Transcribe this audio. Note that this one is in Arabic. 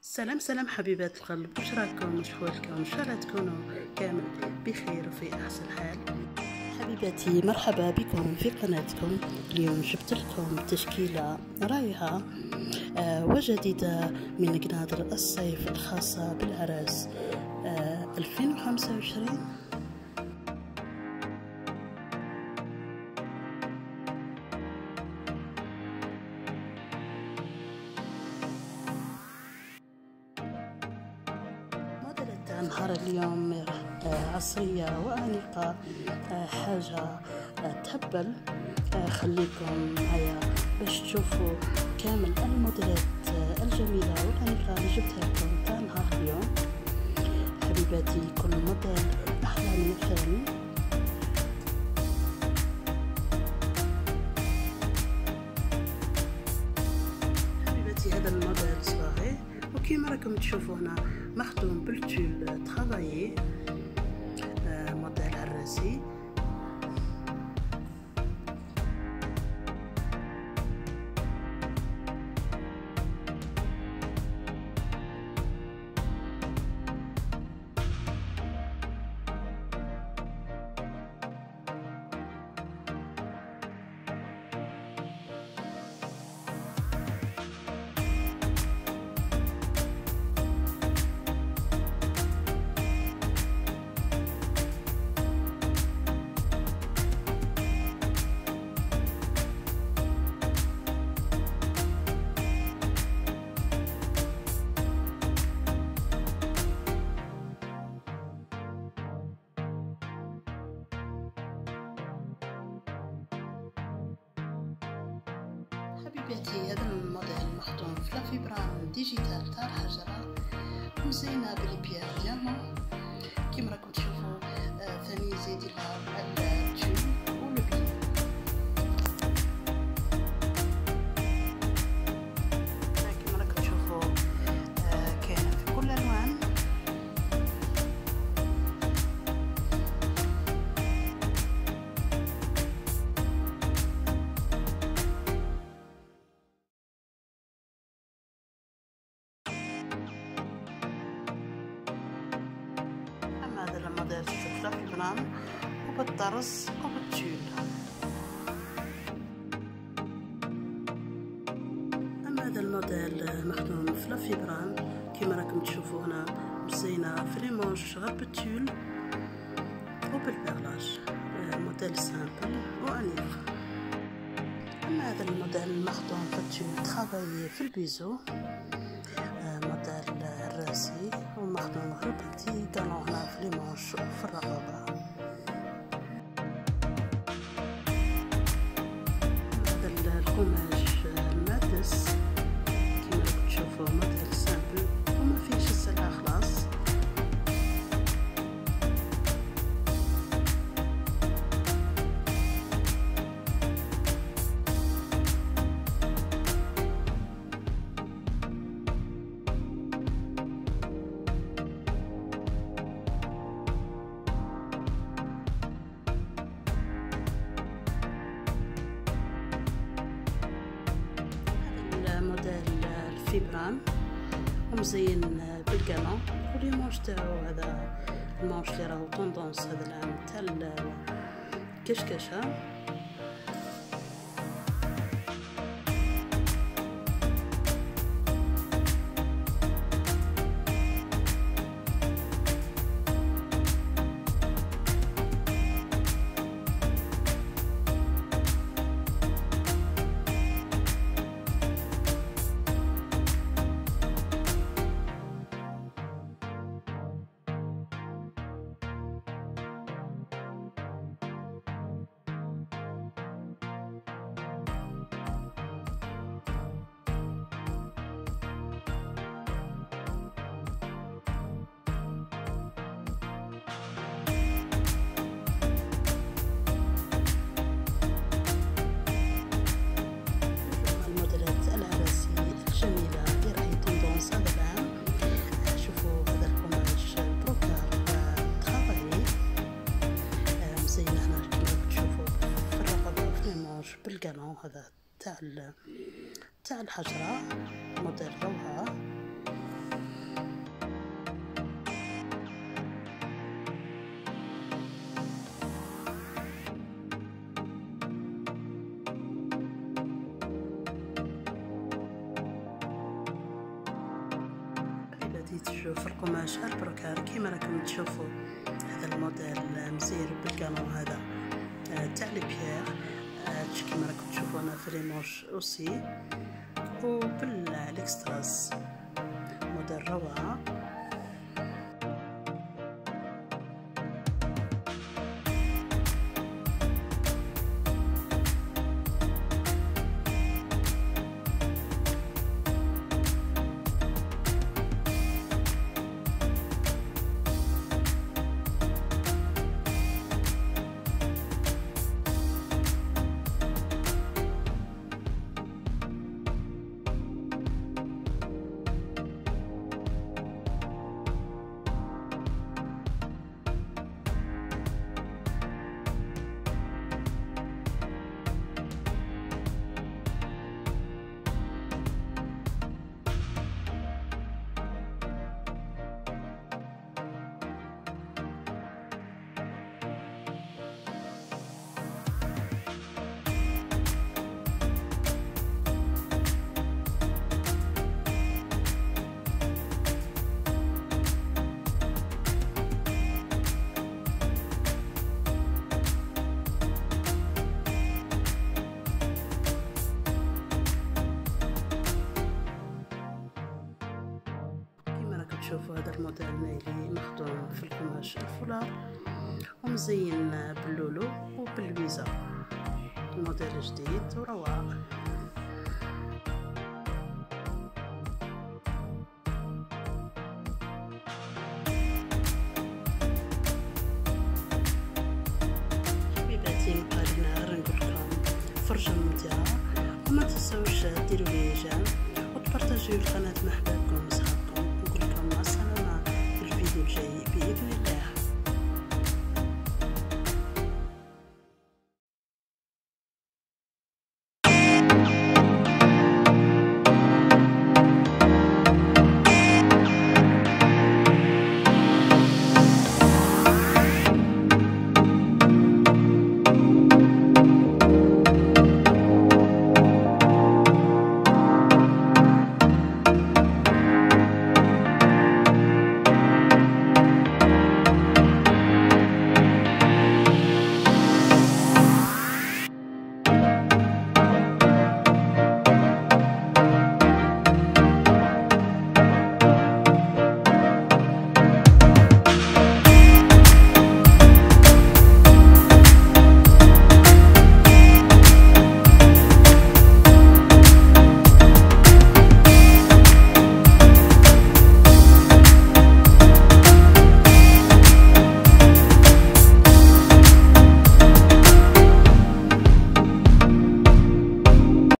سلام سلام حبيبات القلب، واش راكم؟ واش حوالكم؟ ان شاء الله تكونوا كامل بخير وفي احسن حال. حبيباتي مرحبا بكم في قناتكم. اليوم جبت لكم تشكيله رائعه وجديده من قنادر الصيف الخاصه بالعراس 2025. نهار اليوم عصرية وأنيقة، حاجة تهبل. خليكم معايا باش تشوفوا كامل الموديلات الجميلة والأنيقة اللي جبتها لكم تاع نهار اليوم. حبيباتي كل موديل أحلى من الثاني. حبيباتي هذا الموديل صغير، وكيما راكم تشوفوا هنا مخدوم بالتول ترافايي، موديل عراسي. حبيباتي هذا الموديل مخدوم في لافيبران ديجيتال تاع الحجرة، مزينة بالبيير ديالنا كيما راكم تشوفوا. ثاني زيدي لها التول والبي. كيما راكم تشوفوا كاينة في كل الألوان. هذا الموديل في لافيبران وبالطرز وبالتول. اما هذا الموديل مخدوم في لافيبران كيما راكم تشوفوا هنا، مزينه في لي مونش غير بالتول وبالبيرلاج. موديل سامبل وانيق. اما هذا الموديل مخدوم في التول ترافايي في البيزو، موديل الراسي ومخدوم غير بتي كانوا هنا في لي مونش وفي الرقبة. هذا القماش مادس كيما راكم تشوفوا، موديل سامبل وما فيهش السلعة خلاص. موديل الفيبران ومزين بالقلم، ولي مونش تاعو هذا المونش اللي راهو طوندونس هذا العام تاع الكشكشه. بالقانون هذا تاع الحجرة، موديل روعة. بديت نشوف في القماش برك كيما راكم تشوفوا. هذا الموديل مزير بالكانون هذا تاع لي بيير كيما راكم تشوفوا انا في ريموش اوسي وبالاكستراس موديل روعه. شوفوا هذا الموديل نايلي مخدوم في القماش الفولار ومزين باللولو وبالبيزا. الموديل جديد وروعه. حبيباتي مقارنه نقول لكم فرجه ممتعه وما تنسوش ديروا لي جيم وتبارطاجيو القناه مع احبابكم وصحابكم. نقول لكم مع السلامه في الفيديو الجاي باذن الله.